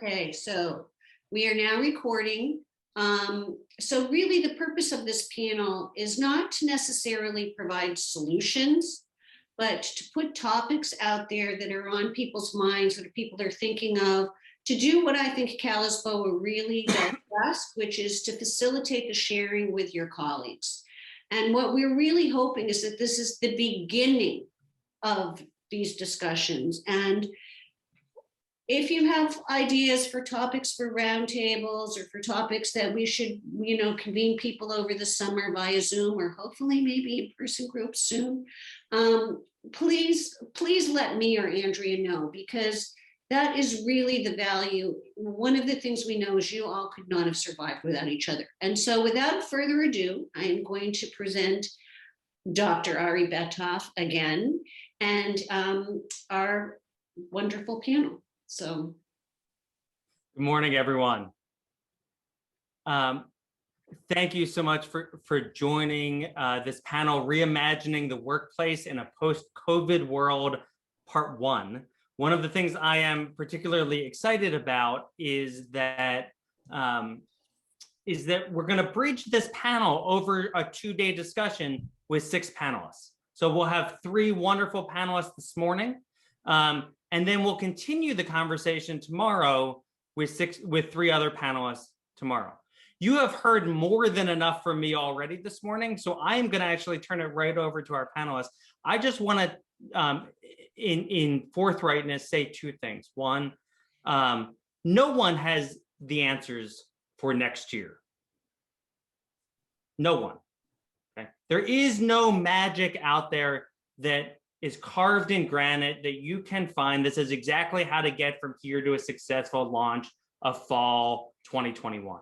Okay, so we are now recording. So really the purpose of this panel is not to necessarily provide solutions, but to put topics out there that are on people's minds, that people are thinking of, to do what I think Cal-ISBOA really does best, which is to facilitate the sharing with your colleagues. And what we're really hoping is that this is the beginning of these discussions. And if you have ideas for topics for roundtables or for topics that we should, convene people over the summer via Zoom or hopefully maybe in-person groups soon, please let me or Andrea know, because that is really the value. One of the things we know is you all could not have survived without each other. And so without further ado, I am going to present Dr. Ari Betoff again and our wonderful panel. So, good morning, everyone. Thank you so much for joining this panel, Reimagining the Workplace in a Post-COVID World, Part 1. One of the things I am particularly excited about is that we're going to bridge this panel over a 2-day discussion with 6 panelists. So we'll have 3 wonderful panelists this morning. And then we'll continue the conversation tomorrow with 3 other panelists tomorrow. You have heard more than enough from me already this morning, so I am going to actually turn it right over to our panelists. I just want to, in forthrightness, say 2 things. One, no one has the answers for next year. No one. Okay? There is no magic out there that is carved in granite that you can find that says exactly how to get from here to a successful launch of fall 2021.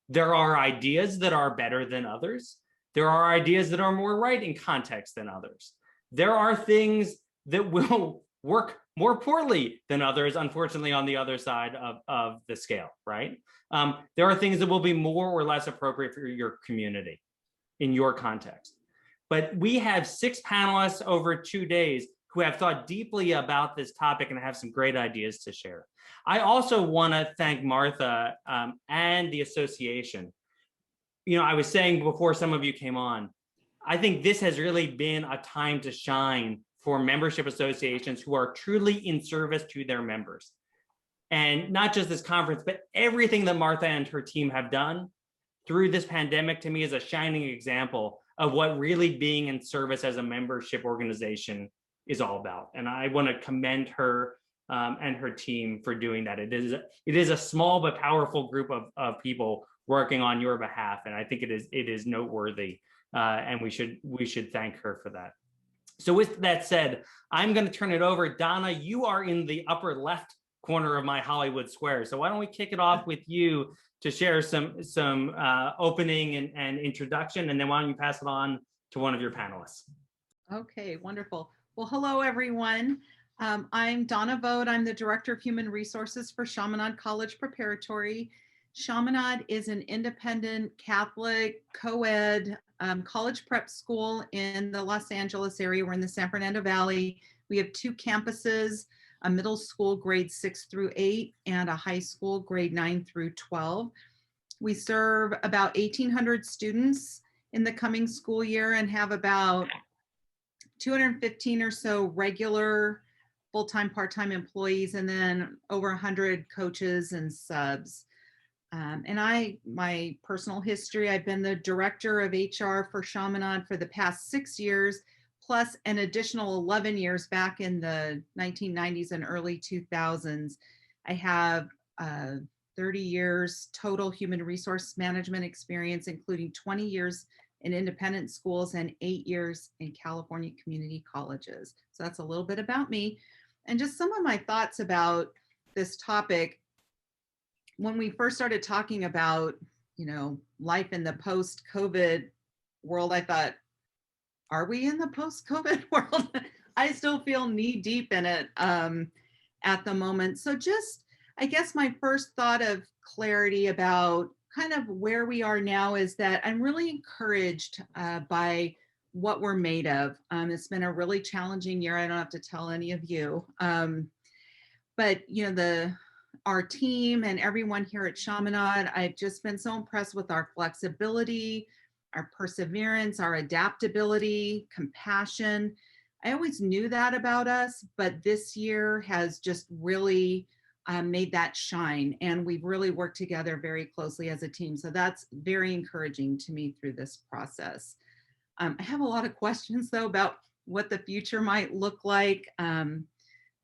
There are ideas that are better than others. There are ideas that are more right in context than others. There are things that will work more poorly than others, unfortunately, on the other side of the scale, right? There are things that will be more or less appropriate for your community in your context. But we have 6 panelists over 2 days who have thought deeply about this topic and have some great ideas to share. I also want to thank Martha and the association. I was saying before some of you came on, I think this has really been a time to shine for membership associations who are truly in service to their members. And not just this conference, but everything that Martha and her team have done through this pandemic, to me, is a shining example of what really being in service as a membership organization is all about. And I want to commend her and her team for doing that. It is a small but powerful group of people working on your behalf, and I think it is noteworthy, and we should thank her for that. So with that said, I'm going to turn it over. Donna, you are in the upper left corner of my Hollywood square, so why don't we kick it off with you to share some opening and introduction, and then why don't you pass it on to one of your panelists? Okay, wonderful. Well, hello, everyone. I'm Donna Vode. I'm the Director of Human Resources for Chaminade College Preparatory. Chaminade is an independent Catholic co-ed college prep school in the Los Angeles area. We're in the San Fernando Valley. We have 2 campuses, a middle school grades 6 through 8 and a high school grade 9 through 12. We serve about 1,800 students in the coming school year and have about 215 or so regular full-time, part-time employees, and then over 100 coaches and subs. And my personal history, I've been the director of HR for Chaminade for the past 6 years, plus an additional 11 years back in the 1990s and early 2000s. I have 30 years total human resource management experience, including 20 years in independent schools and 8 years in California community colleges. So that's a little bit about me. And just some of my thoughts about this topic. When we first started talking about, life in the post-COVID world, I thought, are we in the post-COVID world? I still feel knee deep in it at the moment. So just, I guess my first thought of clarity about kind of where we are now is that I'm really encouraged by what we're made of. It's been a really challenging year. I don't have to tell any of you. But the our team and everyone here at Chaminade. I've just been so impressed with our flexibility, our perseverance, our adaptability, compassion. I always knew that about us, but this year has just really made that shine. And we've really worked together very closely as a team. So that's very encouraging to me through this process. I have a lot of questions though about what the future might look like.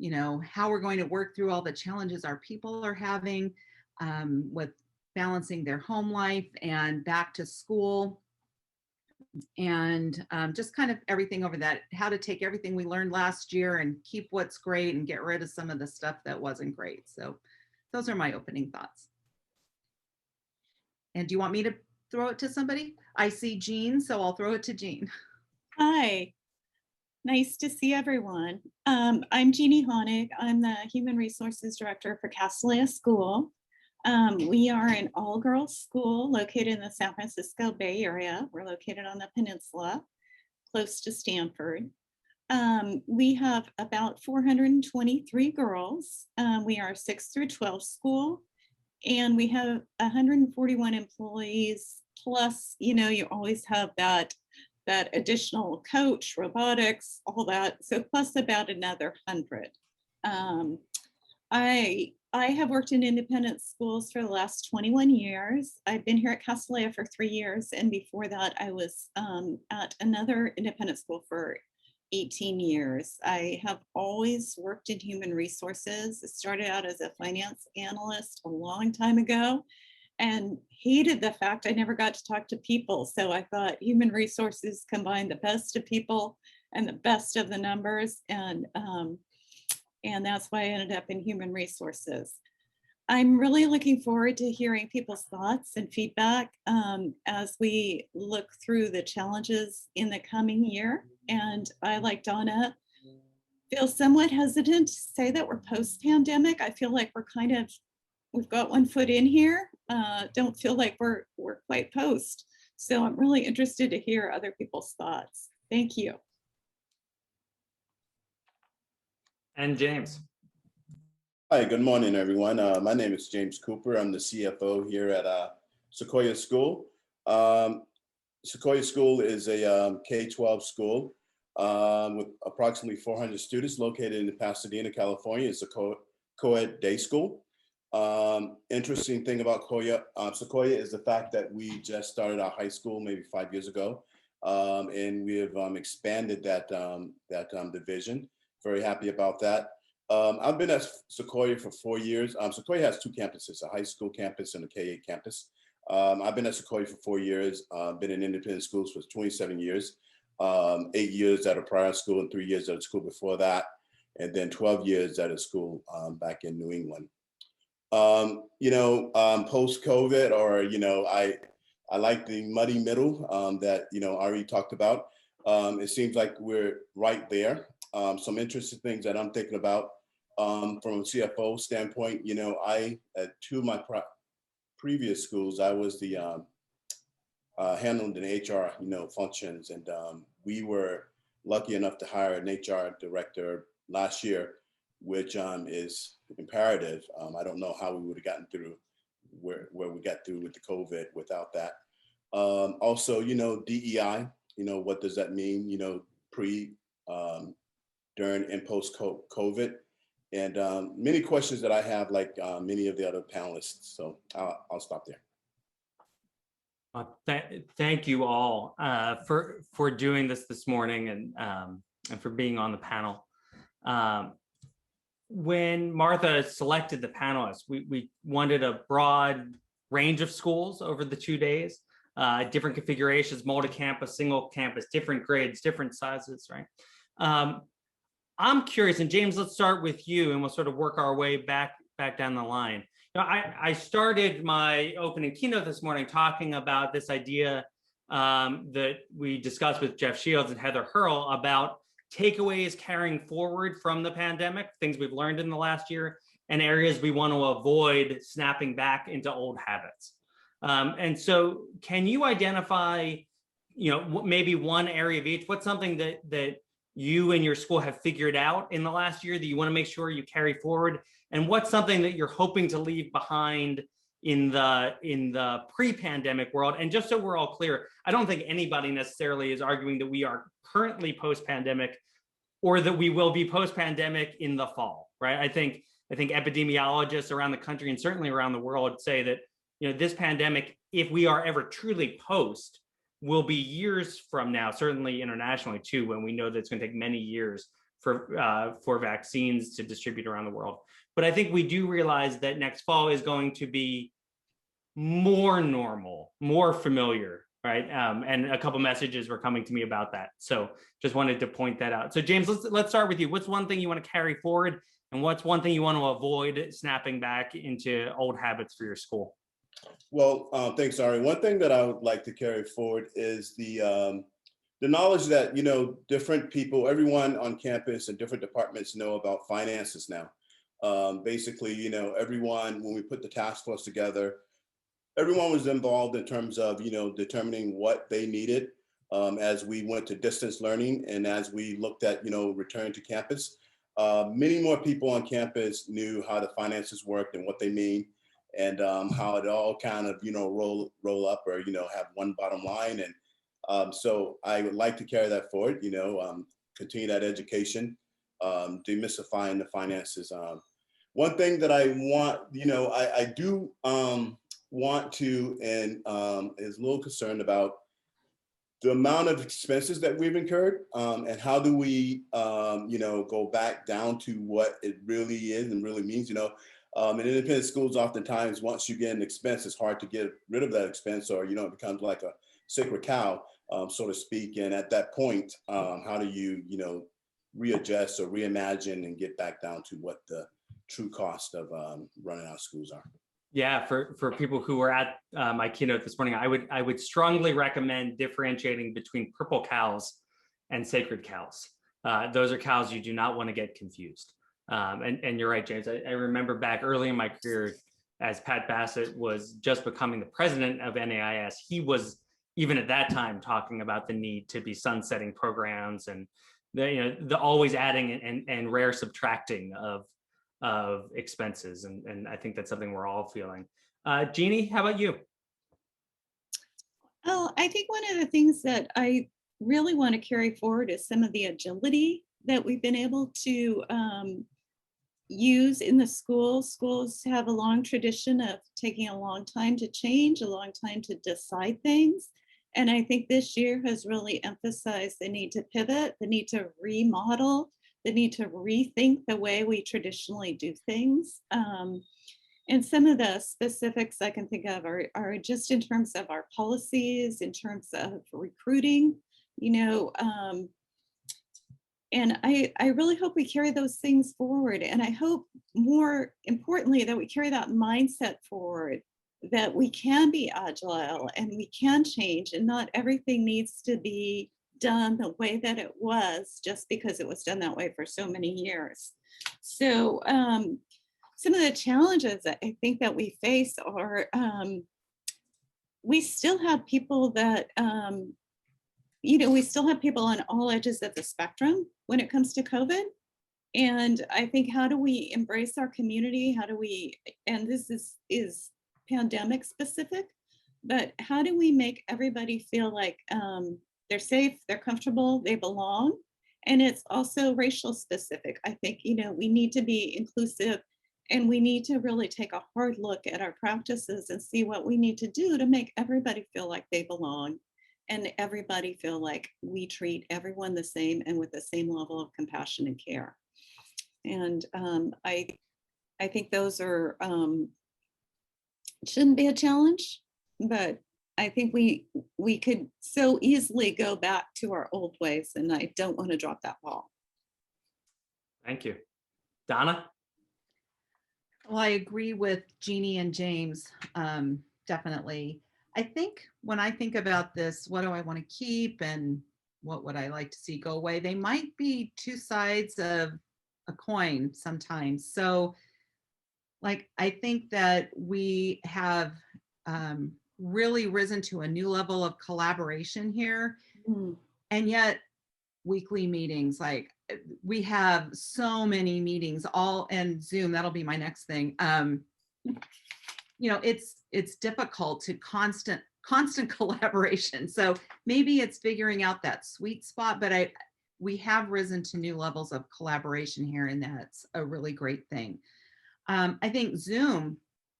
You know, how we're going to work through all the challenges our people are having with balancing their home life and back to school, and just kind of everything over that, how to take everything we learned last year and keep what's great and get rid of some of the stuff that wasn't great. So those are my opening thoughts. And do you want me to throw it to somebody? I see Jean, so I'll throw it to Jean. Hi, nice to see everyone. I'm Jeannie Honig. I'm the Human Resources Director for Cal-ISBOA School. We are an all-girls school located in the San Francisco Bay Area. We're located on the peninsula, close to Stanford. We have about 423 girls. We are a 6 through 12 school, and we have 141 employees. Plus, you know, you always have that additional coach, robotics, all that. So plus about another 100. I have worked in independent schools for the last 21 years. I've been here at Cal-ISBOA for 3 years. And before that, I was at another independent school for 18 years. I have always worked in human resources. I started out as a finance analyst a long time ago and hated the fact I never got to talk to people. So I thought human resources combine the best of people and the best of the numbers. And that's why I ended up in human resources. I'm really looking forward to hearing people's thoughts and feedback as we look through the challenges in the coming year. And I, like Donna, feel somewhat hesitant to say that we're post-pandemic. I feel like we've got one foot in here. Don't feel like we're quite post. So I'm really interested to hear other people's thoughts. Thank you. And James. Hi, good morning, everyone. My name is James Cooper. I'm the CFO here at Sequoia School. Sequoia School is a K-12 school with approximately 400 students located in Pasadena, California. It's a co-ed day school. Interesting thing about Sequoia is the fact that we just started our high school maybe 5 years ago, and we have expanded that division. Very happy about that. I've been at Sequoia for 4 years. Sequoia has 2 campuses, a high school campus and a K-8 campus. I've been at Sequoia for 4 years, been in independent schools for 27 years, 8 years at a prior school and 3 years at a school before that, and then 12 years at a school back in New England. Post-COVID, or, I like the muddy middle that, Ari talked about. It seems like we're right there. Some interesting things that I'm thinking about from a CFO standpoint. At 2 of my previous schools, I was the handling the HR, functions, and we were lucky enough to hire an HR director last year, which is imperative. I don't know how we would have gotten through where we got through with the COVID without that. Also, DEI, what does that mean? Pre, during, and post COVID, and many questions that I have, like many of the other panelists. So I'll stop there. Thank you all for doing this morning and for being on the panel. When Martha selected the panelists, we wanted a broad range of schools over the 2 days, different configurations, multi-campus, single campus, different grades, different sizes, right? I'm curious, and James, let's start with you, and we'll sort of work our way back down the line. I started my opening keynote this morning talking about this idea that we discussed with Jeff Shields and Heather Hurl about takeaways carrying forward from the pandemic, things we've learned in the last year, and areas we want to avoid snapping back into old habits. And so can you identify, maybe one area of each? What's something that you and your school have figured out in the last year that you want to make sure you carry forward? and what's something that you're hoping to leave behind in the pre-pandemic world. And just so we're all clear, I don't think anybody necessarily is arguing that we are currently post-pandemic or that we will be post-pandemic in the fall, right? I think epidemiologists around the country and certainly around the world say that, this pandemic, if we are ever truly post, will be years from now, certainly internationally too, when we know that it's going to take many years for vaccines to distribute around the world. But I think we do realize that next fall is going to be more normal, more familiar, right? And a couple messages were coming to me about that. So just wanted to point that out. So James, let's start with you. What's one thing you want to carry forward, and what's one thing you want to avoid snapping back into old habits for your school? Well, thanks, Ari. One thing that I would like to carry forward is the knowledge that, different people, everyone on campus and different departments know about finances now. Basically, everyone, when we put the task force together, everyone was involved in terms of, determining what they needed as we went to distance learning and as we looked at, return to campus. Many more people on campus knew how the finances worked and what they mean, and how it all kind of, roll up or, have one bottom line. And so I would like to carry that forward, continue that education, demystifying the finances. One thing that I want, I do want to, and is a little concerned about the amount of expenses that we've incurred, and how do we, go back down to what it really is and really means. In independent schools, oftentimes, once you get an expense, it's hard to get rid of that expense, or, it becomes like a sacred cow, so to speak. And at that point, how do you, readjust or reimagine and get back down to what the true cost of running our schools are? Yeah, for people who were at my keynote this morning, I would strongly recommend differentiating between purple cows and sacred cows. Those are cows you do not want to get confused. And you're right, James. I remember back early in my career, as Pat Bassett was just becoming the president of NAIS, he was even at that time talking about the need to be sunsetting programs and the always adding and rare subtracting of expenses. And I think that's something we're all feeling. Jeannie, how about you? Oh, I think one of the things that I really want to carry forward is some of the agility that we've been able to use in the schools. Schools have a long tradition of taking a long time to change, a long time to decide things. And I think this year has really emphasized the need to pivot, the need to remodel, the need to rethink the way we traditionally do things. And some of the specifics I can think of are just in terms of our policies, in terms of recruiting, and I really hope we carry those things forward. And I hope, more importantly, that we carry that mindset forward, that we can be agile and we can change, and not everything needs to be done the way that it was just because it was done that way for so many years. So some of the challenges that I think that we face are, we still have people that, we still have people on all edges of the spectrum when it comes to COVID. And I think, how do we embrace our community? How do we, and this is pandemic specific, but how do we make everybody feel like they're safe, they're comfortable, they belong? And it's also racial specific. I think, we need to be inclusive, and we need to really take a hard look at our practices and see what we need to do to make everybody feel like they belong, and everybody feel like we treat everyone the same and with the same level of compassion and care. And I think those are, shouldn't be a challenge, but I think we could so easily go back to our old ways, and I don't want to drop that ball. Thank you. Donna? Well, I agree with Jeannie and James, definitely. I think when I think about this, what do I want to keep and what would I like to see go away? They might be two sides of a coin sometimes. So I think that we have really risen to a new level of collaboration here. And yet weekly meetings, we have so many meetings all and Zoom. That'll be my next thing. You know, it's difficult to constant collaboration. So maybe it's figuring out that sweet spot, but we have risen to new levels of collaboration here, and that's a really great thing. I think Zoom,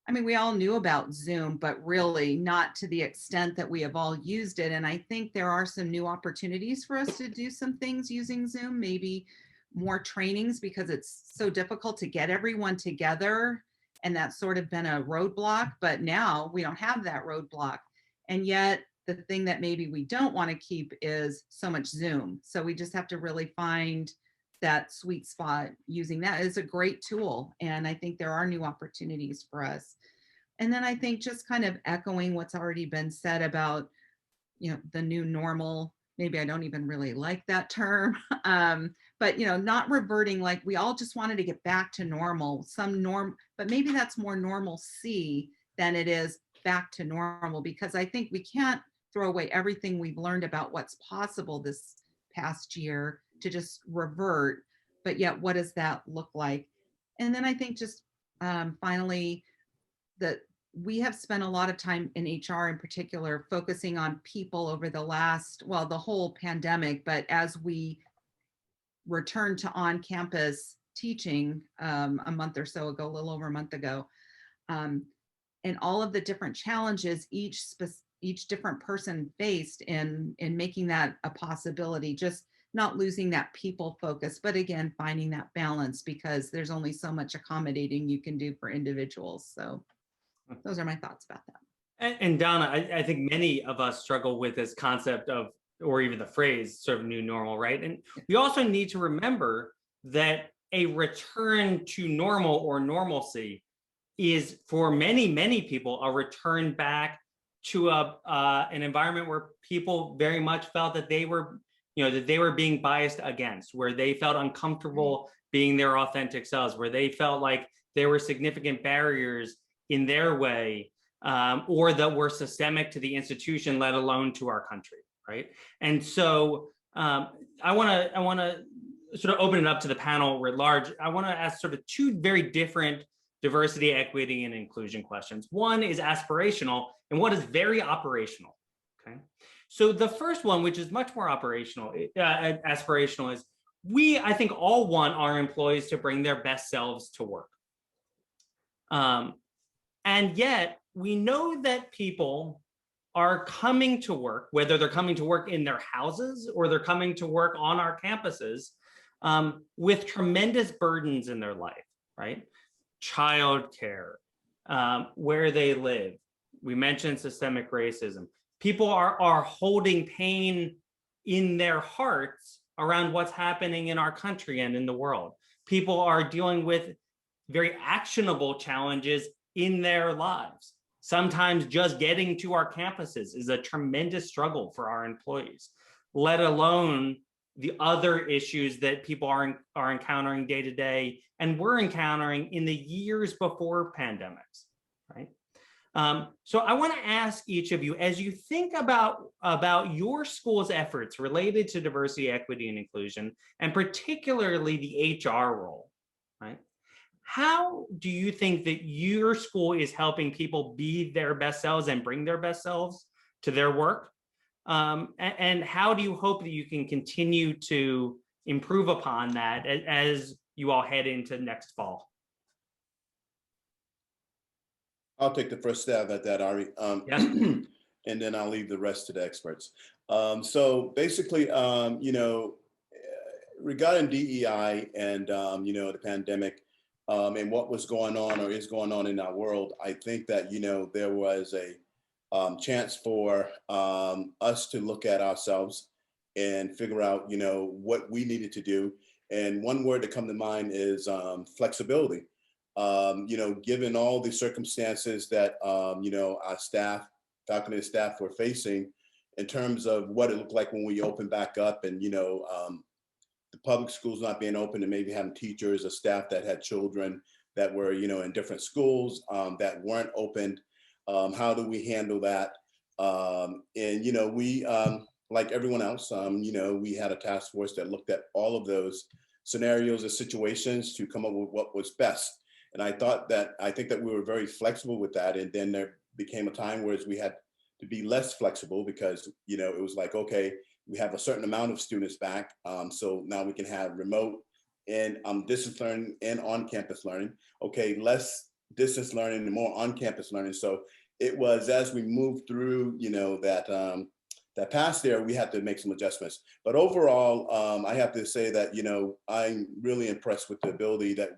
I mean, we all knew about Zoom, but really not to the extent that we have all used it. And I think there are some new opportunities for us to do some things using Zoom, maybe more trainings, because it's so difficult to get everyone together. And that's sort of been a roadblock, but now we don't have that roadblock. And yet the thing that maybe we don't want to keep is so much Zoom. So we just have to really find that sweet spot using that. It's a great tool. And I think there are new opportunities for us. And then I think just kind of echoing what's already been said about, you know, the new normal. Maybe I don't even really like that term, but, you know, not reverting, like we all just wanted to get back to normal, but maybe that's more normalcy than it is back to normal, because I think we can't throw away everything we've learned about what's possible this past year to just revert, but yet what does that look like? And then I think just finally, that we have spent a lot of time in HR in particular focusing on people over the last, well, the whole pandemic, but as we return to on-campus teaching a month or so ago, a little over a month ago, and all of the different challenges each different person faced in making that a possibility, just not losing that people focus, but again, finding that balance, because there's only so much accommodating you can do for individuals. So those are my thoughts about that. And Donna, I think many of us struggle with this concept of, or even the phrase sort of new normal, right? And we also need to remember that a return to normal or normalcy is, for many, many people, a return back to an environment where people very much felt that they were, you know, that they were being biased against, where they felt uncomfortable being their authentic selves, where they felt like there were significant barriers in their way, or that were systemic to the institution, let alone to our country, right? And so I want to sort of open it up to the panel writ large. I want to ask sort of two very different diversity, equity, and inclusion questions. One is aspirational, and one is very operational. Okay, so the first one, which is much more operational, aspirational, is I think all want our employees to bring their best selves to work. And yet we know that people are coming to work, whether they're coming to work in their houses or they're coming to work on our campuses, with tremendous burdens in their life, right? Childcare, where they live. We mentioned systemic racism. People are holding pain in their hearts around what's happening in our country and in the world. People are dealing with very actionable challenges in their lives. Sometimes just getting to our campuses is a tremendous struggle for our employees, let alone the other issues that people are encountering day to day and were encountering in the years before pandemics, right? So I want to ask each of you, as you think about your school's efforts related to diversity, equity, and inclusion, and particularly the HR role, right? How do you think that your school is helping people be their best selves and bring their best selves to their work? And how do you hope that you can continue to improve upon that as you all head into next fall? I'll take the first stab at that, Ari. Yes. And then I'll leave the rest to the experts. So basically, you know, regarding DEI and, you know, the pandemic, and what was going on or is going on in our world, I think that, you know, there was a chance for us to look at ourselves and figure out, you know, what we needed to do. And one word that come to mind is flexibility. You know, given all the circumstances that, you know, our staff, faculty and staff were facing in terms of what it looked like when we opened back up, and, you know, the public schools not being open and maybe having teachers or staff that had children that were, you know, in different schools that weren't opened. How do we handle that? And, you know, we like everyone else, we had a task force that looked at all of those scenarios and situations to come up with what was best. And I think that we were very flexible with that. And then there became a time where we had to be less flexible because, it was like, okay, we have a certain amount of students back. So now we can have remote and distance learning and on-campus learning. Okay, less distance learning and more on-campus learning. So it was as we moved through, that past there, we had to make some adjustments. But overall, I have to say that, I'm really impressed with the ability that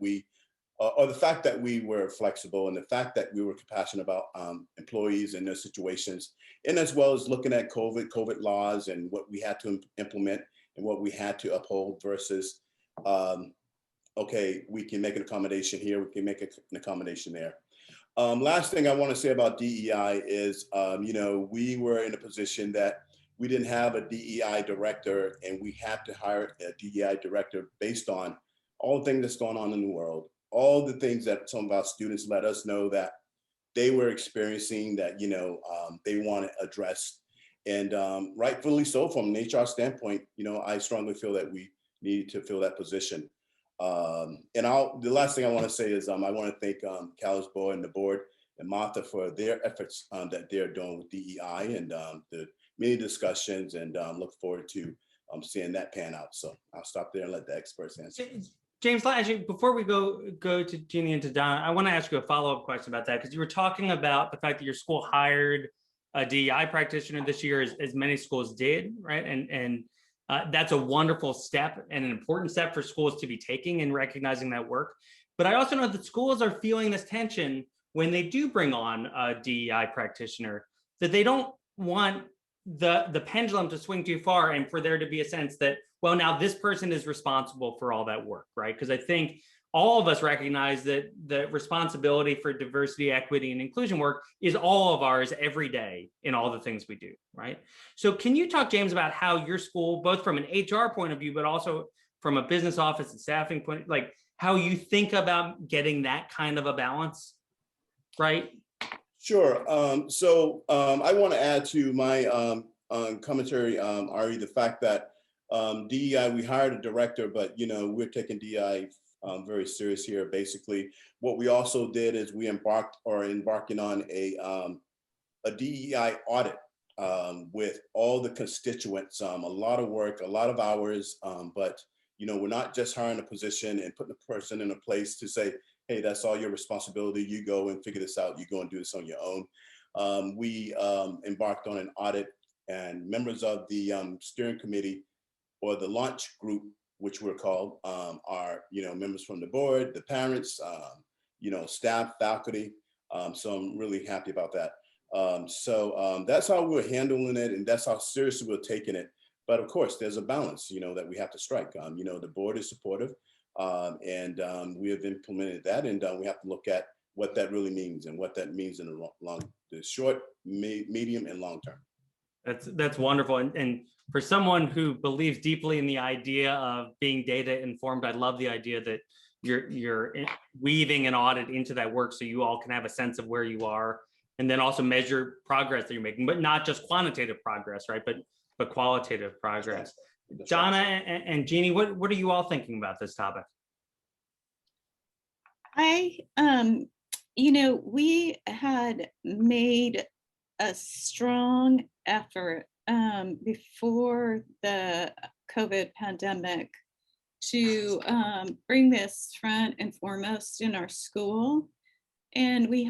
or the fact that we were flexible and the fact that we were compassionate about employees in those situations, and as well as looking at COVID laws and what we had to implement and what we had to uphold versus, okay, we can make an accommodation here, we can make an accommodation there. Last thing I want to say about DEI is, we were in a position that we didn't have a DEI director, and we had to hire a DEI director based on all the things that's going on in the world, all the things that some of our students let us know that they were experiencing that, they want addressed. And rightfully so, from an HR standpoint, I strongly feel that we need to fill that position. The last thing I want to say is I want to thank Cal-ISBOA and the board and Martha for their efforts that they're doing with DEI and the many discussions, and look forward to seeing that pan out. So I'll stop there and let the experts answer. James, actually, before we go to Jeannie and to Donna, I want to ask you a follow-up question about that, because you were talking about the fact that your school hired a DEI practitioner this year, as many schools did, right? And that's a wonderful step and an important step for schools to be taking in recognizing that work. But I also know that schools are feeling this tension when they do bring on a DEI practitioner, that they don't want the pendulum to swing too far and for there to be a sense that, well, now this person is responsible for all that work, right? Because I think all of us recognize that the responsibility for diversity, equity, and inclusion work is all of ours every day in all the things we do, right? So can you talk, James, about how your school, both from an HR point of view, but also from a business office and staffing point, like how you think about getting that kind of a balance, right? Sure. I want to add to my commentary, Ari, the fact that DEI, we hired a director, but we're taking DEI very serious here. Basically, what we also did is we embarking on a DEI audit with all the constituents. A lot of work, a lot of hours, but we're not just hiring a position and putting a person in a place to say, hey, that's all your responsibility. You go and figure this out. You go and do this on your own. We embarked on an audit, and members of the steering committee or the launch group, which we're called, are members from the board, the parents, staff, faculty. So I'm really happy about that. That's how we're handling it, and that's how seriously we're taking it. But of course, there's a balance, that we have to strike. The board is supportive. And we have implemented that, and we have to look at what that really means and what that means in the short, medium, and long term. That's wonderful. And for someone who believes deeply in the idea of being data informed, I love the idea that you're weaving an audit into that work so you all can have a sense of where you are, and then also measure progress that you're making, but not just quantitative progress, right? But qualitative progress. Donna and Jeannie, what are you all thinking about this topic? We had made a strong effort before the COVID pandemic to bring this front and foremost in our school. And we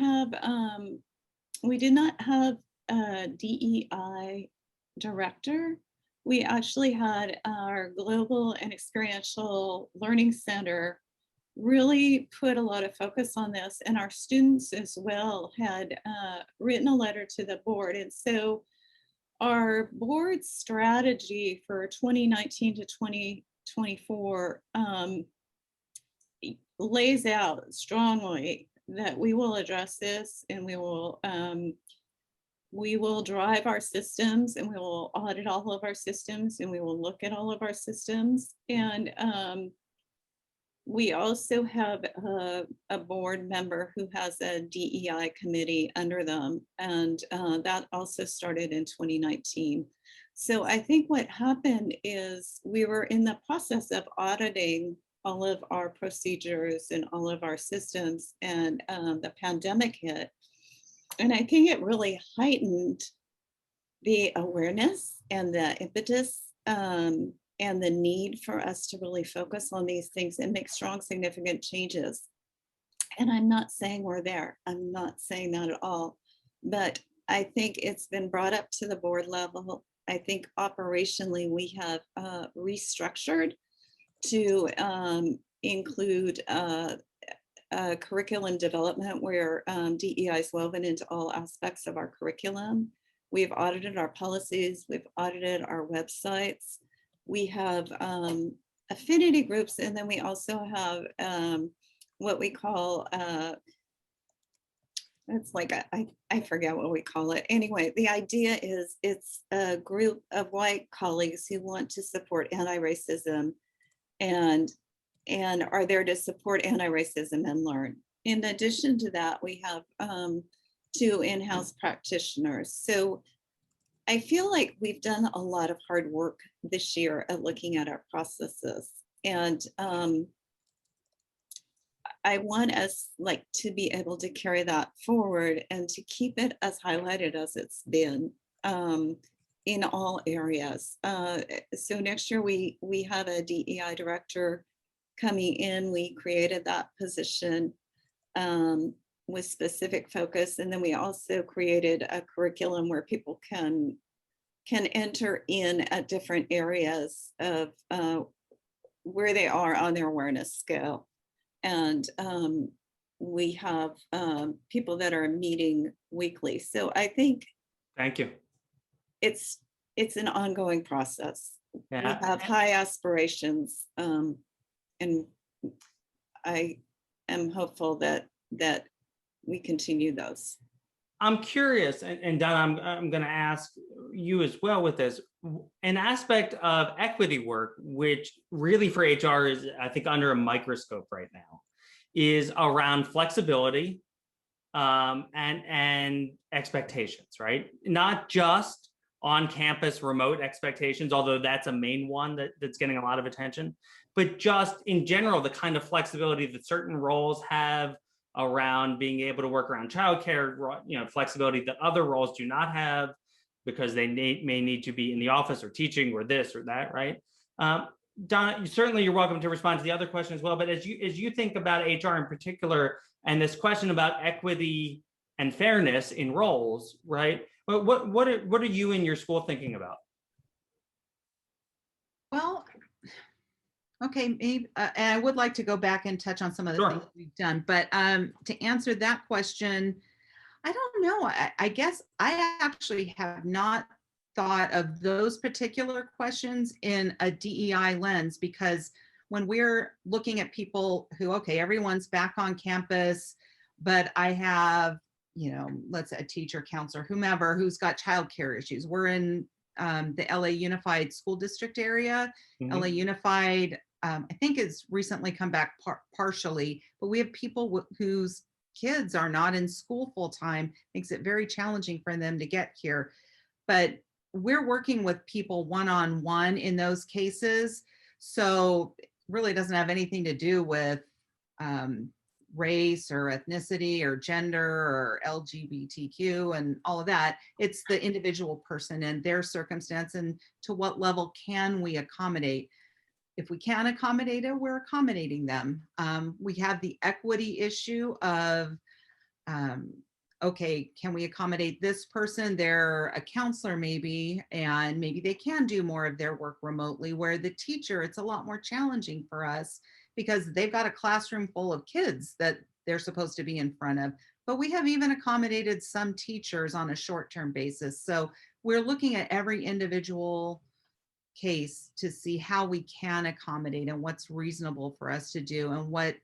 did not have a DEI director. We actually had our Global and Experiential Learning Center really put a lot of focus on this, and our students as well had written a letter to the board. And so our board strategy for 2019 to 2024 lays out strongly that we will address this, and we will drive our systems, and we will audit all of our systems, and we will look at all of our systems. And we also have a board member who has a DEI committee under them, and that also started in 2019. So I think what happened is we were in the process of auditing all of our procedures and all of our systems, and the pandemic hit. And I think it really heightened the awareness and the impetus, and the need for us to really focus on these things and make strong, significant changes. And I'm not saying we're there. I'm not saying that at all. But I think it's been brought up to the board level. I think operationally we have restructured to include curriculum development where DEI is woven into all aspects of our curriculum. We've audited our policies, we've audited our websites. We have affinity groups, and then we also have what we call, it's like, I forget what we call it. Anyway, the idea is it's a group of white colleagues who want to support anti-racism and are there to support anti-racism and learn. In addition to that, we have 2 in-house practitioners. So I feel like we've done a lot of hard work this year at looking at our processes. And I want us to be able to carry that forward and to keep it as highlighted as it's been in all areas. So next year we have a DEI director coming in. We created that position with specific focus. And then we also created a curriculum where people can enter in at different areas of where they are on their awareness scale. And we have people that are meeting weekly. So I think Thank you. it's an ongoing process. Yeah. We have high aspirations, and I am hopeful that we continue those. I'm curious, and Donna, I'm going to ask you as well with this. An aspect of equity work, which really for HR is, I think, under a microscope right now, is around flexibility and expectations, right? Not just on-campus remote expectations, although that's a main one that's getting a lot of attention, but just in general, the kind of flexibility that certain roles have around being able to work around childcare, flexibility that other roles do not have because they may need to be in the office or teaching or this or that, right? Donna, certainly you're welcome to respond to the other question as well, but as you think about HR in particular, and this question about equity and fairness in roles, right? What are you and your school thinking about? Well, okay, maybe, and I would like to go back and touch on some of the Sure. things we've done, but to answer that question, I don't know. I guess I actually have not thought of those particular questions in a DEI lens, because when we're looking at people who, okay, everyone's back on campus, but I have, let's say a teacher, counselor, whomever, who's got childcare issues. We're in the LA Unified School District area. Mhm. LA Unified, I think has recently come back partially, but we have people whose kids are not in school full time, makes it very challenging for them to get here. But we're working with people one-on-one in those cases. So it really doesn't have anything to do with race or ethnicity or gender or LGBTQ and all of that. It's the individual person and their circumstance, and to what level can we accommodate. If we can accommodate it, we're accommodating them. We have the equity issue of, okay, can we accommodate this person? They're a counselor maybe, and maybe they can do more of their work remotely, where the teacher, it's a lot more challenging for us because they've got a classroom full of kids that they're supposed to be in front of. But we have even accommodated some teachers on a short-term basis. So we're looking at every individual case to see how we can accommodate and what's reasonable for us to do and what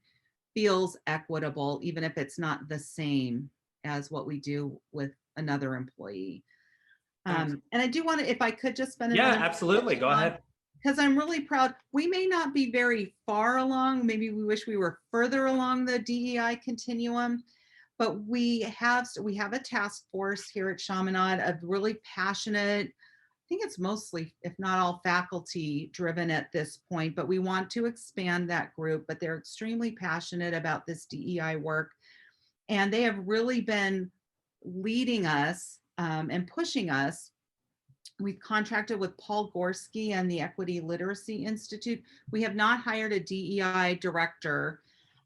feels equitable, even if it's not the same as what we do with another employee. And I do want to, if I could just spend a minute. Yeah, absolutely. Go ahead. Because I'm really proud. We may not be very far along. Maybe we wish we were further along the DEI continuum, but we have a task force here at Chaminade of really passionate think it's mostly, if not all, faculty driven at this point, but we want to expand that group, but they're extremely passionate about this DEI work. And they have really been leading us and pushing us. We've contracted with Paul Gorski and the Equity Literacy Institute. We have not hired a DEI director,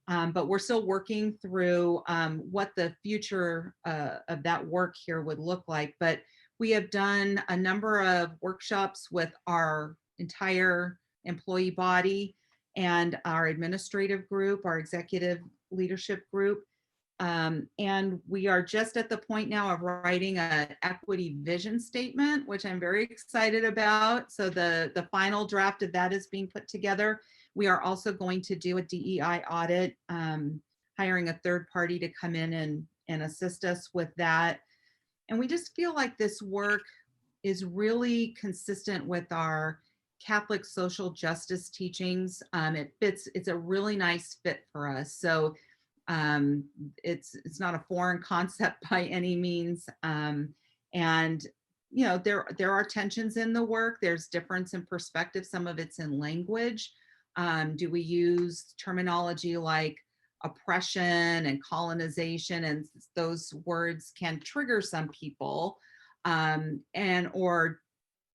but we're still working through what the future of that work here would look like. But we have done a number of workshops with our entire employee body and our administrative group, our executive leadership group. And we are just at the point now of writing an equity vision statement, which I'm very excited about. So the final draft of that is being put together. We are also going to do a DEI audit, hiring a third party to come in and assist us with that. And we just feel like this work is really consistent with our Catholic social justice teachings. It's a really nice fit for us. So it's not a foreign concept by any means. And you know, there are tensions in the work. There's difference in perspective. Some of it's in language. Do we use terminology like oppression and colonization, and those words can trigger some people, or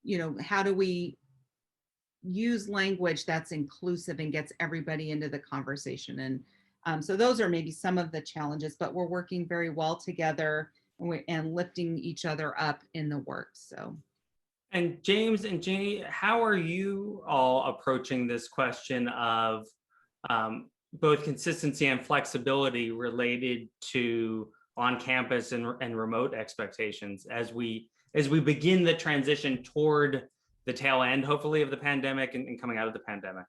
you know, how do we use language that's inclusive and gets everybody into the conversation? And so those are maybe some of the challenges, but we're working very well together and lifting each other up in the work. So. And James and Jeannie, how are you all approaching this question of both consistency and flexibility related to on-campus and remote expectations as we begin the transition toward the tail end, hopefully, of the pandemic and coming out of the pandemic?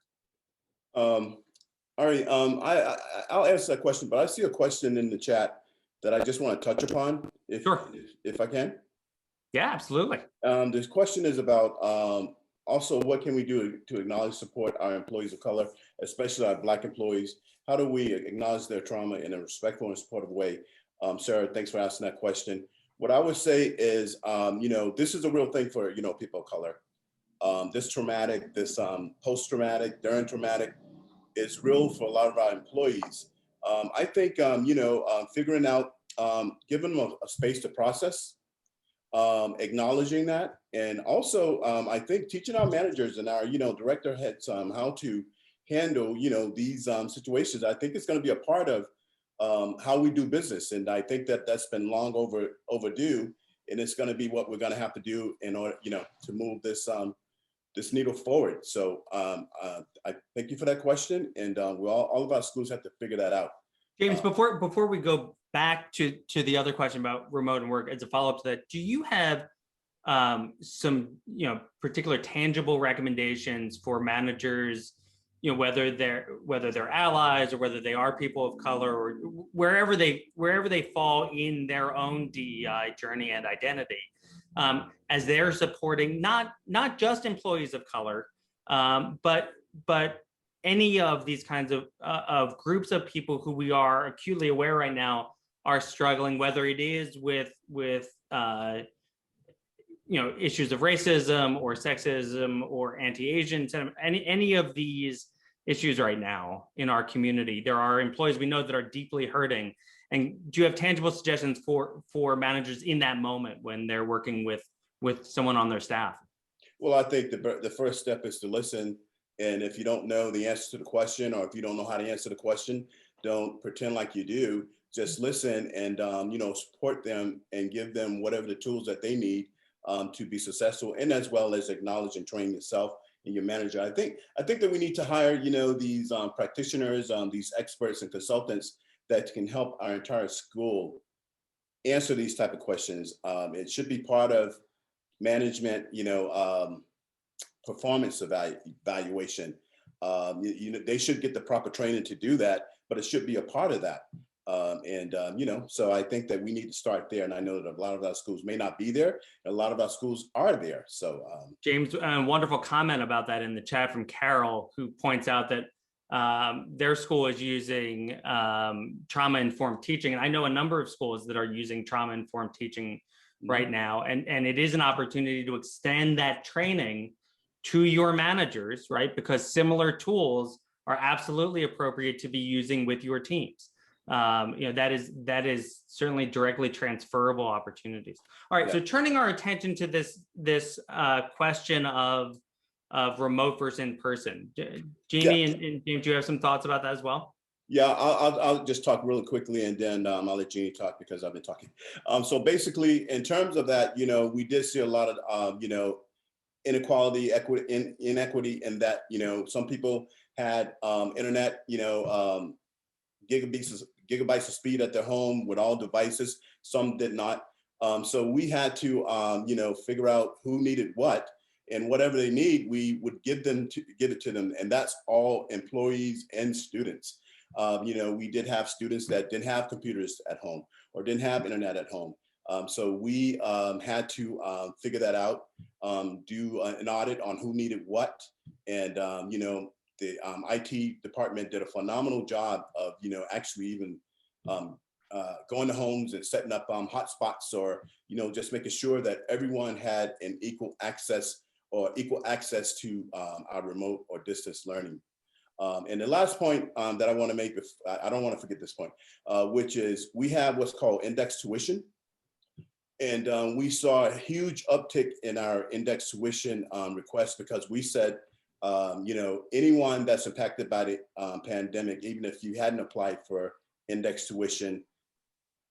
All right, I'll answer that question, but I see a question in the chat that I just want to touch upon, if I can. Yeah, absolutely. This question is about also what can we do to acknowledge, support our employees of color, especially our Black employees? How do we acknowledge their trauma in a respectful and supportive way? Sarah, thanks for asking that question. What I would say is, you know, this is a real thing for, you know, people of color. This traumatic, this post-traumatic, during traumatic is real for a lot of our employees. I think, you know, figuring out, giving them a space to process, acknowledging that, and also I think teaching our managers and our, you know, director heads how to handle, you know, these situations. I think it's going to be a part of how we do business, and I think that that's been long overdue, and it's going to be what we're going to have to do in order, you know, to move this this needle forward. So I thank you for that question, and all of our schools have to figure that out. James, before we go back to the other question about remote and work, as a follow-up to that, do you have some, you know, particular tangible recommendations for managers, you know, whether they're allies or whether they are people of color, or wherever they fall in their own DEI journey and identity, as they're supporting not just employees of color, but any of these kinds of groups of people who we are acutely aware right now are struggling, whether it is with you know, issues of racism or sexism or anti-Asian sentiment, any of these issues right now in our community. There are employees we know that are deeply hurting. And do you have tangible suggestions for managers in that moment when they're working with someone on their staff? Well, I think the first step is to listen. And if you don't know the answer to the question, or if you don't know how to answer the question, don't pretend like you do. Just listen and you know, support them and give them whatever the tools that they need to be successful, and as well as acknowledge and train yourself and your manager. I think that we need to hire, you know, these practitioners, these experts and consultants that can help our entire school answer these type of questions. It should be part of management, you know, performance evaluation. You know, they should get the proper training to do that, but it should be a part of that. You know, so I think that we need to start there. And I know that a lot of our schools may not be there, and a lot of our schools are there. So James, wonderful comment about that in the chat from Carol, who points out that their school is using trauma-informed teaching. And I know a number of schools that are using trauma-informed teaching right now. And it is an opportunity to extend that training to your managers, right? Because similar tools are absolutely appropriate to be using with your teams. That is certainly directly transferable opportunities. All right, so turning our attention to this question of remote versus in person. Jeannie and James, do you have some thoughts about that as well? Yeah, I'll just talk really quickly, and then I'll let Jeannie talk because I've been talking. So basically, in terms of that, we did see a lot of inequality, inequity in that some people had internet, gigabytes of speed at their home with all devices. Some did not. So we had to figure out who needed what. And whatever they need, we would give it to them, and that's all employees and students. We did have students that didn't have computers at home or didn't have internet at home. So we had to figure that out, do an audit on who needed what, and the IT department did a phenomenal job of actually even going to homes and setting up hotspots, or just making sure that everyone had an equal access to our remote or distance learning. And the last point that I want to make, I don't want to forget this point, which is we have what's called index tuition. And we saw a huge uptick in our index tuition requests because we said, anyone that's impacted by the pandemic, even if you hadn't applied for index tuition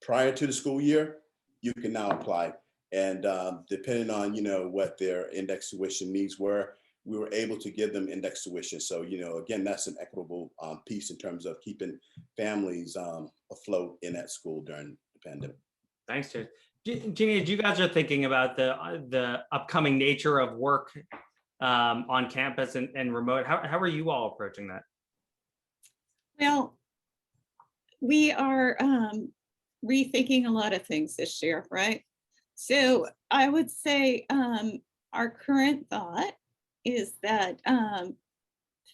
prior to the school year, you can now apply. And depending on, what their index tuition needs were, we were able to give them index tuition. So, again, that's an equitable piece in terms of keeping families afloat in that school during the pandemic. Thanks, James. Jeannie, as you guys are thinking about the upcoming nature of work on campus and remote, how are you all approaching that? Well, we are rethinking a lot of things this year, right? So I would say our current thought is that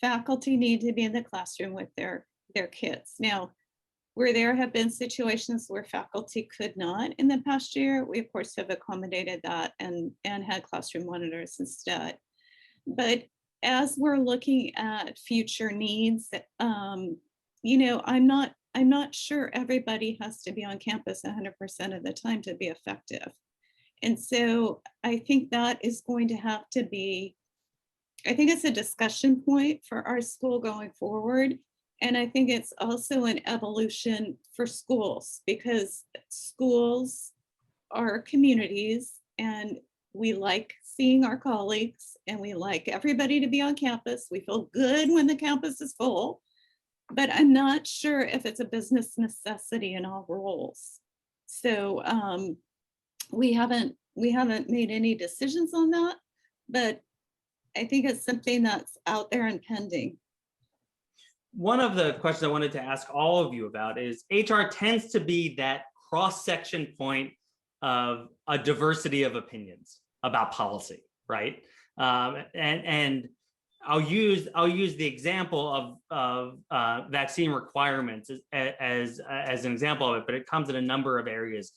faculty need to be in the classroom with their kids. Now, where there have been situations where faculty could not in the past year, we of course have accommodated that and had classroom monitors instead. But as we're looking at future needs, I'm not sure everybody has to be on campus 100% of the time to be effective. And so I think that is going to have to be, I think it's a discussion point for our school going forward. And I think it's also an evolution for schools, because schools are communities and we like seeing our colleagues and we like everybody to be on campus. We feel good when the campus is full, but I'm not sure if it's a business necessity in all roles. So we haven't made any decisions on that, but I think it's something that's out there and pending. One of the questions I wanted to ask all of you about is HR tends to be that cross-section point of a diversity of opinions about policy, right? And I'll use the example of vaccine requirements as an example of it, but it comes in a number of areas: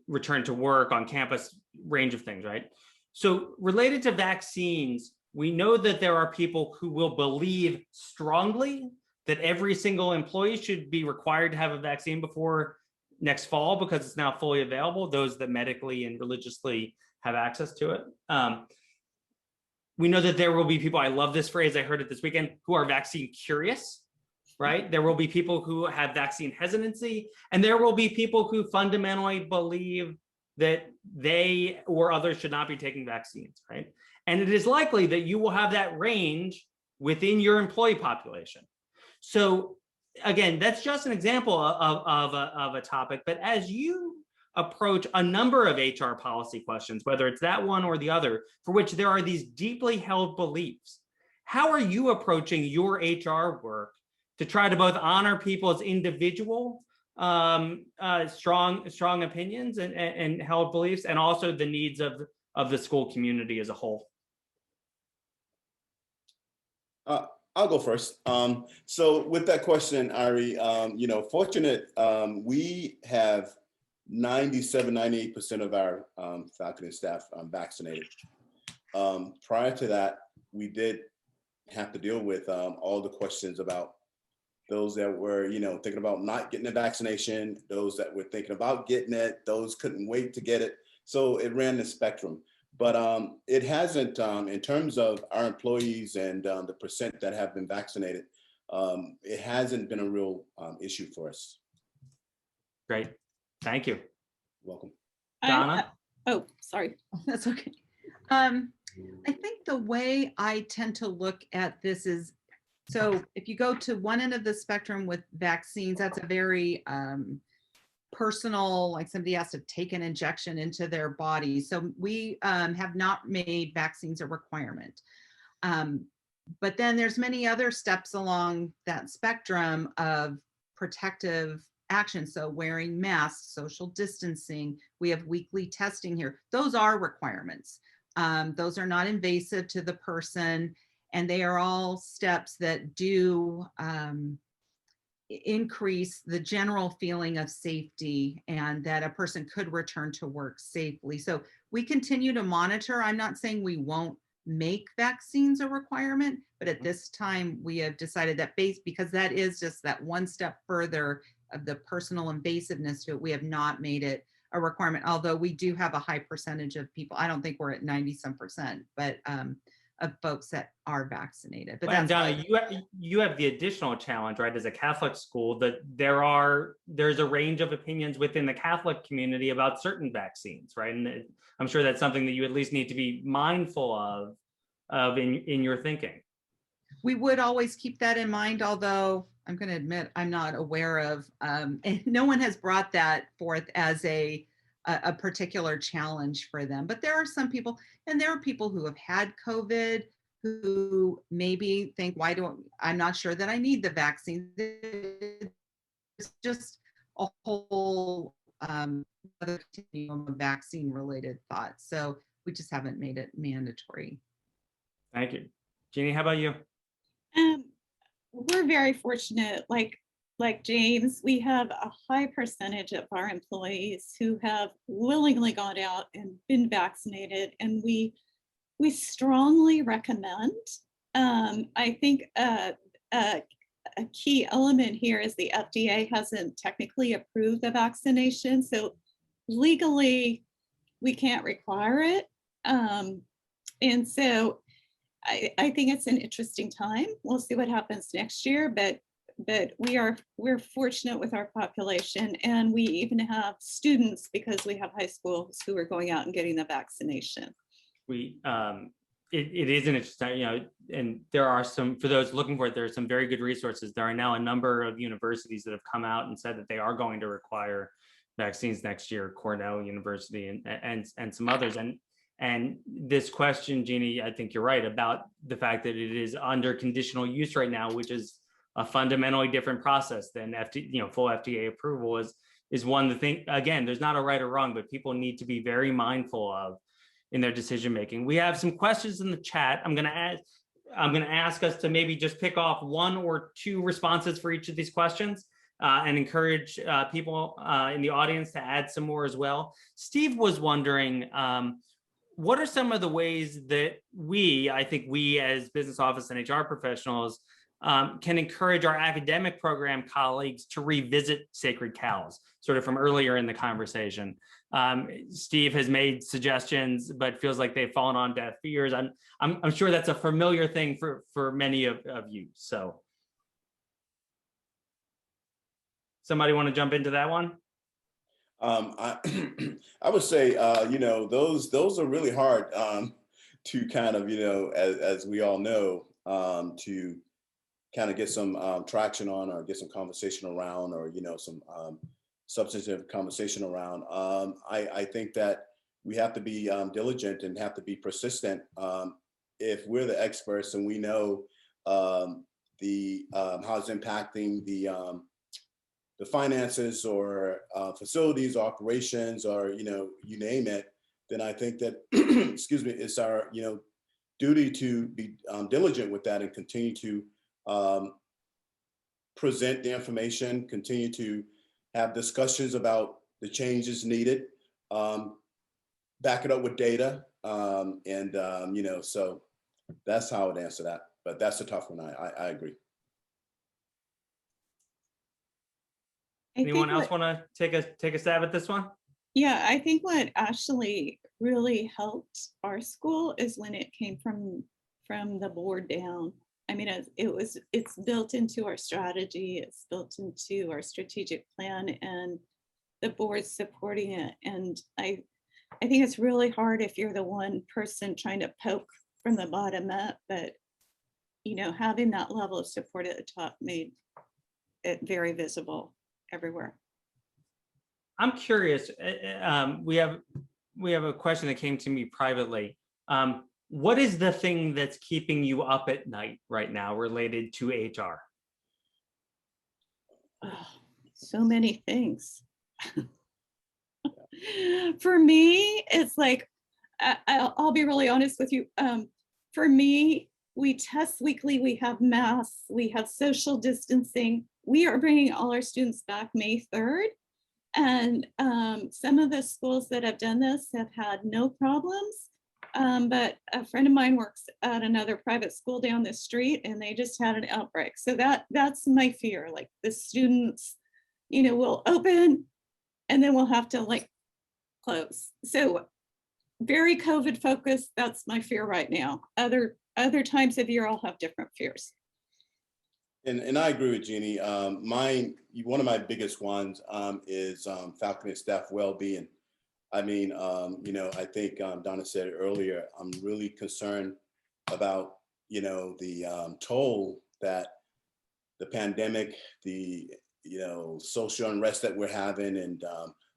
return to work, on campus, range of things, right? So related to vaccines, we know that there are people who will believe strongly that every single employee should be required to have a vaccine before next fall because it's now fully available, those that medically and religiously have access to it. We know that there will be people, I love this phrase, I heard it this weekend, who are vaccine curious, right? There will be people who have vaccine hesitancy, and there will be people who fundamentally believe that they or others should not be taking vaccines, right? And it is likely that you will have that range within your employee population. So again, that's just an example of a topic, but as you approach a number of HR policy questions, whether it's that one or the other, for which there are these deeply held beliefs, how are you approaching your HR work to try to both honor people's individual strong opinions and held beliefs, and also the needs of the school community as a whole? I'll go first. So with that question, Ari, fortunate, we have 97, 98% of our faculty and staff vaccinated. Prior to that, we did have to deal with all the questions about those that were, thinking about not getting the vaccination, those that were thinking about getting it, those couldn't wait to get it. So it ran the spectrum. But it hasn't, in terms of our employees and the percent that have been vaccinated, it hasn't been a real issue for us. Great. Thank you. Welcome. Donna? Oh, sorry. That's okay. I think the way I tend to look at this is, so if you go to one end of the spectrum with vaccines, that's a very personal, like somebody has to take an injection into their body. So we have not made vaccines a requirement. But then there's many other steps along that spectrum of protective action. So wearing masks, social distancing, we have weekly testing here. Those are requirements. Those are not invasive to the person, and they are all steps that do increase the general feeling of safety and that a person could return to work safely. So we continue to monitor. I'm not saying we won't make vaccines a requirement, but at this time we have decided that because that is just that one step further of the personal invasiveness to it, we have not made it a requirement, although we do have a high percentage of people. I don't think we're at 90-some%, but of folks that are vaccinated. But And that's Donna, you have the additional challenge, right? As a Catholic school, that there's a range of opinions within the Catholic community about certain vaccines, right? And I'm sure that's something that you at least need to be mindful of in your thinking. we would always keep that in mind, although I'm going to admit I'm not aware of, and no one has brought that forth as a particular challenge for them. But there are some people, and there are people who have had COVID who maybe think, I'm not sure that I need the vaccine. It's just a whole other continuum of vaccine related thoughts. So we just haven't made it mandatory. Thank you. Jeannie, how about you? We're very fortunate, like James, we have a high percentage of our employees who have willingly gone out and been vaccinated, and we strongly recommend. I think a key element here is the FDA hasn't technically approved the vaccination, so legally we can't require it. And so I think it's an interesting time. We'll see what happens next year, but we're fortunate with our population, and we even have students, because we have high schools, who are going out and getting the vaccination. It is an interesting, and there are some, for those looking for it, there are some very good resources. There are now a number of universities that have come out and said that they are going to require vaccines next year, Cornell University and some others. And this question, Jeannie, I think you're right about the fact that it is under conditional use right now, which is a fundamentally different process than full FDA approval is one to think. Again, there's not a right or wrong, but people need to be very mindful of in their decision making. We have some questions in the chat. I'm going to ask us to maybe just pick off one or two responses for each of these questions. And encourage people in the audience to add some more as well. Steve was wondering, what are some of the ways that I think we as business office and HR professionals can encourage our academic program colleagues to revisit sacred cows, sort of from earlier in the conversation. Steve has made suggestions, but feels like they've fallen on deaf ears. I'm sure that's a familiar thing for many of you. So somebody want to jump into that one? I would say, those are really hard to kind of, as we all know, to kind of get some traction on, or get some conversation around, or, some substantive conversation around. I think that we have to be diligent and have to be persistent. If we're the experts and we know how it's impacting the finances or facilities, operations, or you name it, then I think that excuse me, it's our duty to be diligent with that and continue to present the information, continue to have discussions about the changes needed, back it up with data, you know, so that's how I would answer that. But that's a tough one. I agree. Anyone else want to take a stab at this one? Yeah, I think what actually really helped our school is when it came from the board down. I mean, it's built into our strategy, it's built into our strategic plan, and the board's supporting it. And I think it's really hard if you're the one person trying to poke from the bottom up, but you know, having that level of support at the top made it very visible everywhere. I'm curious. We have a question that came to me privately. What is the thing that's keeping you up at night right now related to HR? Oh, so many things. For me, it's like, I'll be really honest with you. For me, we test weekly, we have masks, we have social distancing. We are bringing all our students back May 3rd. And some of the schools that have done this have had no problems. But a friend of mine works at another private school down the street, and they just had an outbreak. So that's my fear. Like, the students, you know, will open and then we'll have to like close. So very COVID focused. That's my fear right now. Other times of year, I'll have different fears. And I agree with Jeannie. One of my biggest ones is faculty and staff well-being. I mean, you know, I think Donna said it earlier, I'm really concerned about, you know, the toll that the pandemic, the, you know, social unrest that we're having, and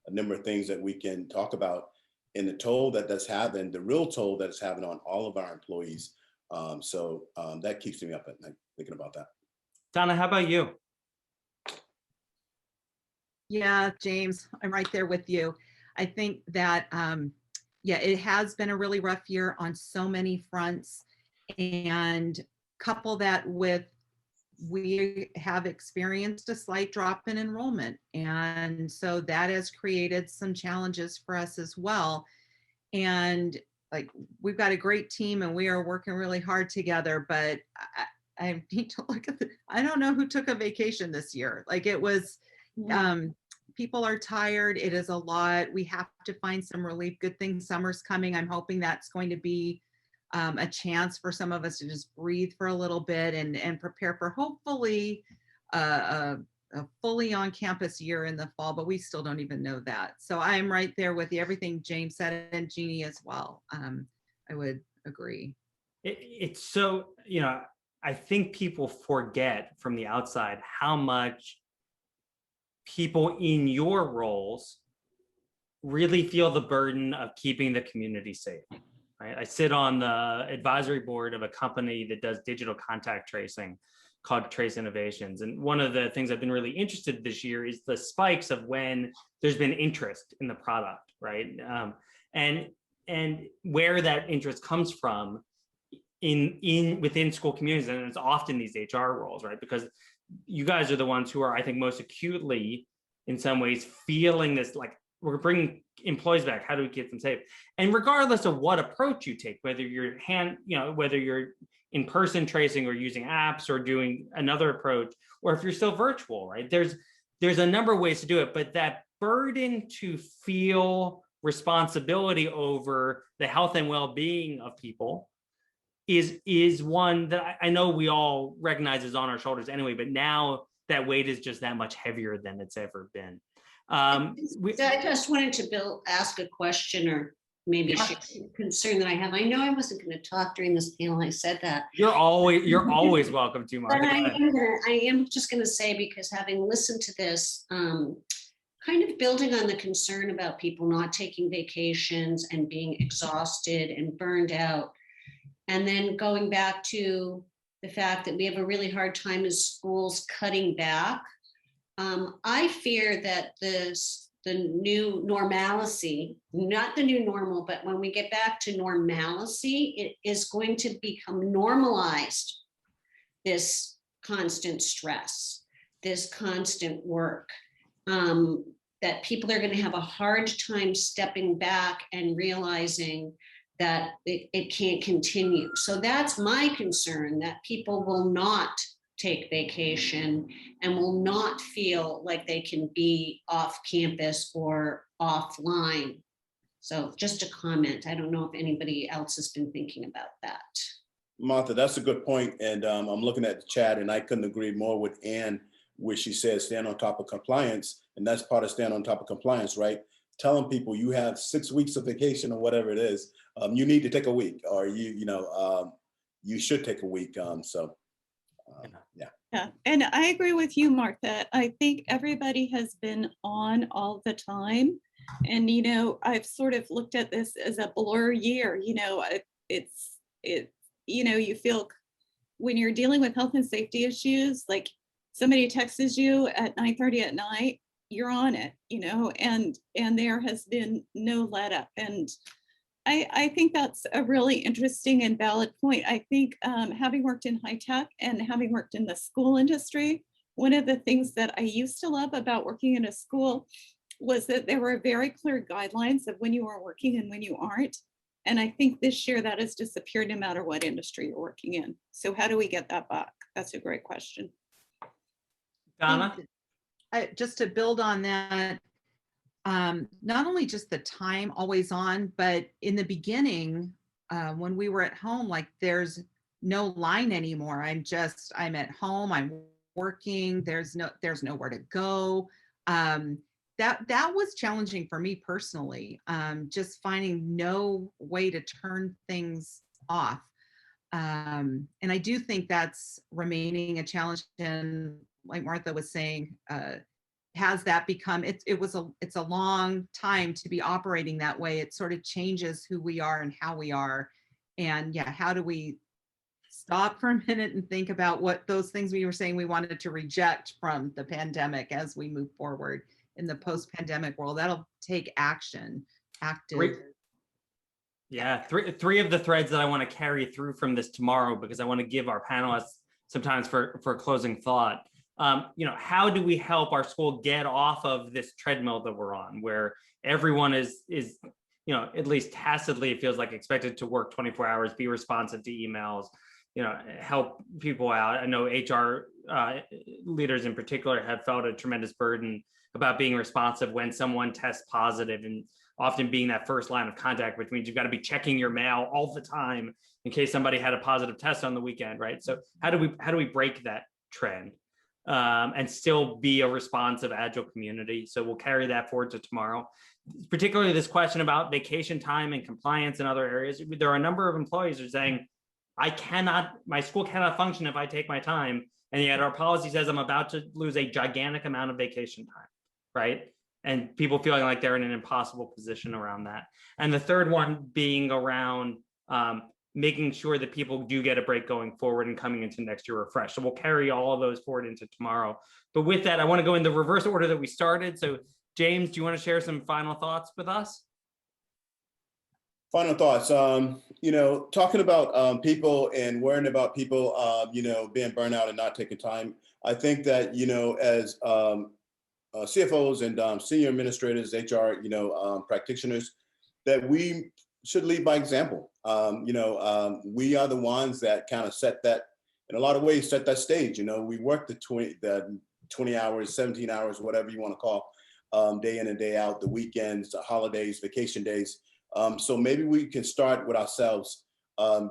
a number of things that we can talk about, and the toll that's having, the real toll that it's having on all of our employees. So that keeps me up at night thinking about that. Donna, how about you? Yeah, James, I'm right there with you. I think that, yeah, it has been a really rough year on so many fronts, and couple that with, we have experienced a slight drop in enrollment. And so that has created some challenges for us as well. And like, we've got a great team and we are working really hard together, but I need to look at I don't know who took a vacation this year. Like, it was, people are tired. It is a lot. We have to find some relief. Good thing summer's coming. I'm hoping that's going to be a chance for some of us to just breathe for a little bit and prepare for hopefully a fully on campus year in the fall, but we still don't even know that. So I'm right there with you. Everything James said, and Jeannie as well. I would agree. It's so, you know, I think people forget from the outside how much people in your roles really feel the burden of keeping the community safe. Right? I sit on the advisory board of a company that does digital contact tracing called Trace Innovations. And one of the things I've been really interested this year is the spikes of when there's been interest in the product, right? And where that interest comes from within school communities, and it's often these HR roles, right? Because you guys are the ones who are, I think, most acutely, in some ways, feeling this, like, we're bringing employees back. How do we keep them safe? And regardless of what approach you take, whether you're whether you're in-person tracing or using apps or doing another approach, or if you're still virtual, right? There's a number of ways to do it, but that burden to feel responsibility over the health and well-being of people is one that I know we all recognize is on our shoulders anyway, but now that weight is just that much heavier than it's ever been. I just wanted to ask a question, or maybe a concern that I have. I know I wasn't going to talk during this panel. I said that. You're always welcome to, Mark. But I am just going to say, because having listened to this, kind of building on the concern about people not taking vacations and being exhausted and burned out, and then going back to the fact that we have a really hard time as schools cutting back. I fear that the new normalcy, not the new normal, but when we get back to normalcy, it is going to become normalized, this constant stress, this constant work, that people are going to have a hard time stepping back and realizing that it can't continue. So that's my concern, that people will not take vacation and will not feel like they can be off campus or offline. So just a comment. I don't know if anybody else has been thinking about that. Martha, that's a good point. And I'm looking at the chat and I couldn't agree more with Ann, where she says stand on top of compliance. And that's part of stand on top of compliance, right? Telling people you have 6 weeks of vacation or whatever it is, you need to take a week, or you should take a week. Yeah. Yeah, and I agree with you, Martha. I think everybody has been on all the time. And, I've sort of looked at this as a blur year, you feel when you're dealing with health and safety issues, like somebody texts you at 9:30 at night, you're on it, and there has been no let up. And I think that's a really interesting and valid point. I think having worked in high tech and having worked in the school industry, one of the things that I used to love about working in a school was that there were very clear guidelines of when you are working and when you aren't. And I think this year that has disappeared no matter what industry you're working in. So how do we get that back? That's a great question. Donna? Just to build on that, not only just the time always on, but in the beginning, when we were at home, like there's no line anymore. I'm at home, I'm working, there's nowhere to go. That was challenging for me personally, just finding no way to turn things off. And I do think that's remaining a challenge. And like Martha was saying, has that become, it's a long time to be operating that way. It sort of changes who we are and how we are. And yeah, how do we stop for a minute and think about what those things we were saying we wanted to reject from the pandemic as we move forward in the post-pandemic world? That'll take action, active. Yeah, three of the threads that I want to carry through from this tomorrow, because I want to give our panelists some time for closing thought. How do we help our school get off of this treadmill that we're on, where everyone is at least tacitly, it feels like, expected to work 24 hours, be responsive to emails, help people out. I know HR leaders in particular have felt a tremendous burden about being responsive when someone tests positive, and often being that first line of contact, which means you've got to be checking your mail all the time in case somebody had a positive test on the weekend, right? So how do we break that trend and still be a responsive, agile community? So we'll carry that forward to tomorrow. Particularly this question about vacation time and compliance in other areas. There are a number of employees who are saying, my school cannot function if I take my time. And yet our policy says I'm about to lose a gigantic amount of vacation time, right? And people feeling like they're in an impossible position around that. And the third one being around making sure that people do get a break going forward and coming into next year refreshed. So we'll carry all of those forward into tomorrow. But with that, I want to go in the reverse order that we started. So James, do you want to share some final thoughts with us? Final thoughts. Talking about people and worrying about people, being burnt out and not taking time. I think that, as CFOs and senior administrators, HR, practitioners, that we should lead by example. We are the ones that kind of set that, in a lot of ways, set that stage. We work the 20 hours, 17 hours, whatever you want to call, day in and day out, the weekends, the holidays, vacation days. So maybe we can start with ourselves,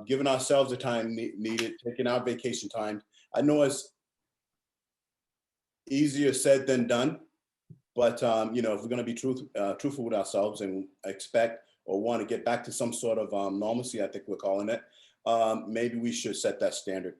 giving ourselves the time needed, taking our vacation time. I know it's easier said than done, but if we're going to be truthful with ourselves and expect or want to get back to some sort of normalcy, I think we're calling it, maybe we should set that standard.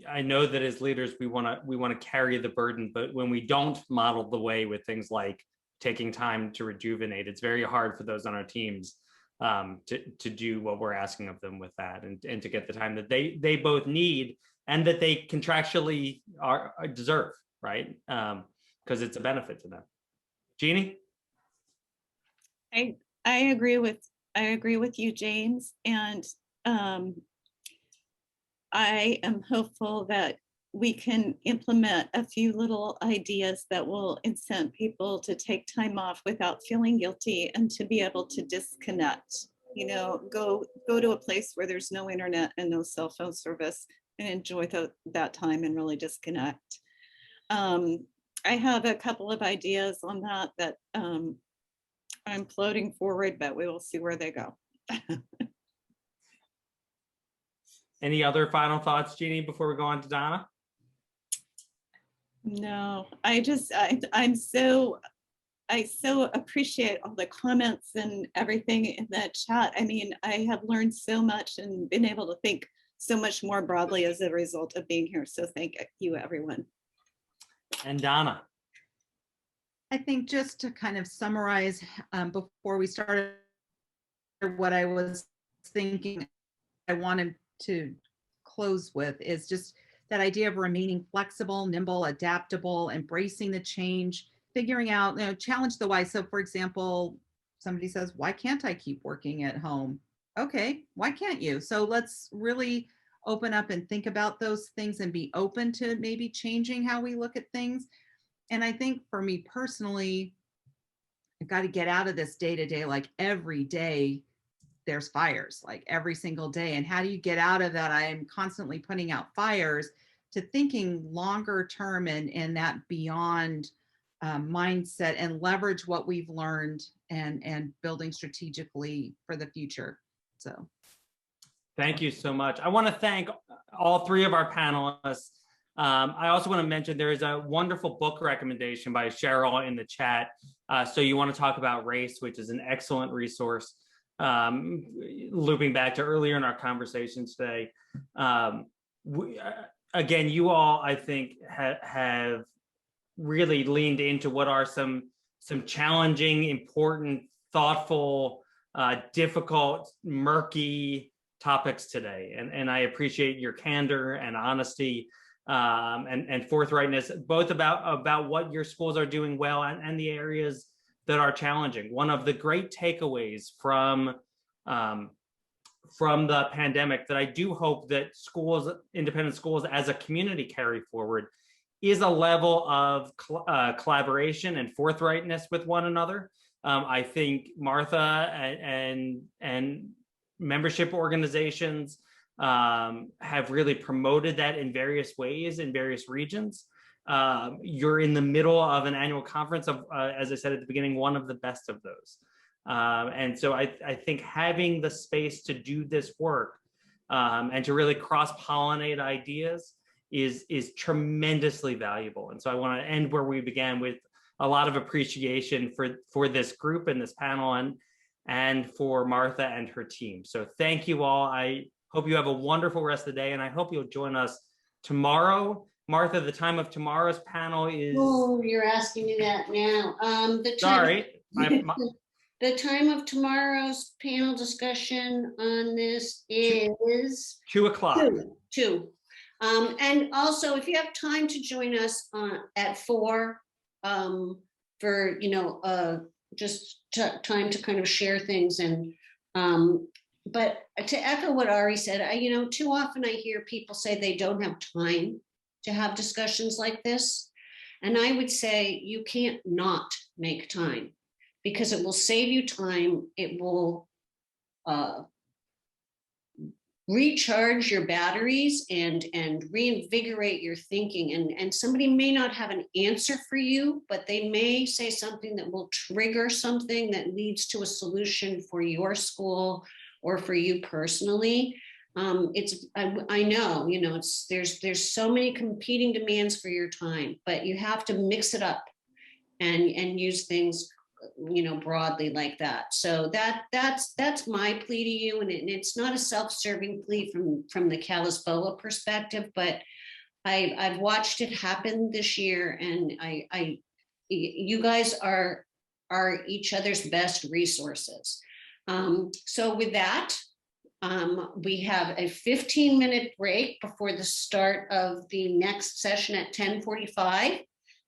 I know that as leaders, we want to carry the burden, but when we don't model the way with things like taking time to rejuvenate, it's very hard for those on our teams to do what we're asking of them with that, and to get the time that they both need and that they contractually deserve, right? Because it's a benefit to them. Jeannie? I agree with you, James, and I am hopeful that we can implement a few little ideas that will incent people to take time off without feeling guilty and to be able to disconnect. You know, go to a place where there's no internet and no cell phone service and enjoy that time and really disconnect. I have a couple of ideas on that I'm floating forward, but we will see where they go. Any other final thoughts, Jeannie, before we go on to Donna? No, I so appreciate all the comments and everything in that chat. I mean, I have learned so much and been able to think so much more broadly as a result of being here. So thank you, everyone. And Donna. I think just to kind of summarize before we started, what I was thinking I wanted to close with is just that idea of remaining flexible, nimble, adaptable, embracing the change, figuring out, challenge the why. So for example, somebody says, why can't I keep working at home? Okay, why can't you? So let's really open up and think about those things and be open to maybe changing how we look at things. And I think for me personally, I've got to get out of this day to day, like every day there's fires, like every single day. And how do you get out of that? I am constantly putting out fires, to thinking longer term and that beyond mindset, and leverage what we've learned and building strategically for the future. So thank you so much. I want to thank all three of our panelists. I also want to mention there is a wonderful book recommendation by Cheryl in the chat. So you want to talk about race, which is an excellent resource. Looping back to earlier in our conversation today. Again, you all, I think, have really leaned into what are some challenging, important, thoughtful, difficult, murky topics today. And I appreciate your candor and honesty and forthrightness, both about what your schools are doing well and the areas that are challenging. One of the great takeaways from the pandemic that I do hope that schools, independent schools as a community carry forward, is a level of collaboration and forthrightness with one another. I think Martha and membership organizations have really promoted that in various ways in various regions. You're in the middle of an annual conference of, as I said at the beginning, one of the best of those. And so I think having the space to do this work and to really cross-pollinate ideas is tremendously valuable. And so I want to end where we began, with a lot of appreciation for this group and this panel and for Martha and her team. So thank you all. I hope you have a wonderful rest of the day, and I hope you'll join us tomorrow. Martha, the time of tomorrow's panel is... Oh, you're asking me that now. The time of tomorrow's panel discussion on this is 2 o'clock. 2. And also, if you have time to join us at 4 for, just time to kind of share things. And but to echo what Ari said, too often I hear people say they don't have time to have discussions like this. And I would say you can't not make time, because it will save you time. It will recharge your batteries and reinvigorate your thinking. And somebody may not have an answer for you, but they may say something that will trigger something that leads to a solution for your school or for you personally. I know, there's so many competing demands for your time, but you have to mix it up and use things, broadly like that. So that's my plea to you. And it's not a self-serving plea from the Cal-ISBOA perspective, but I've watched it happen this year, and you guys are each other's best resources. So with that, we have a 15-minute break before the start of the next session at 10:45,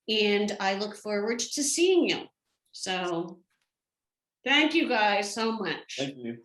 and I look forward to seeing you. So thank you guys so much. Thank you.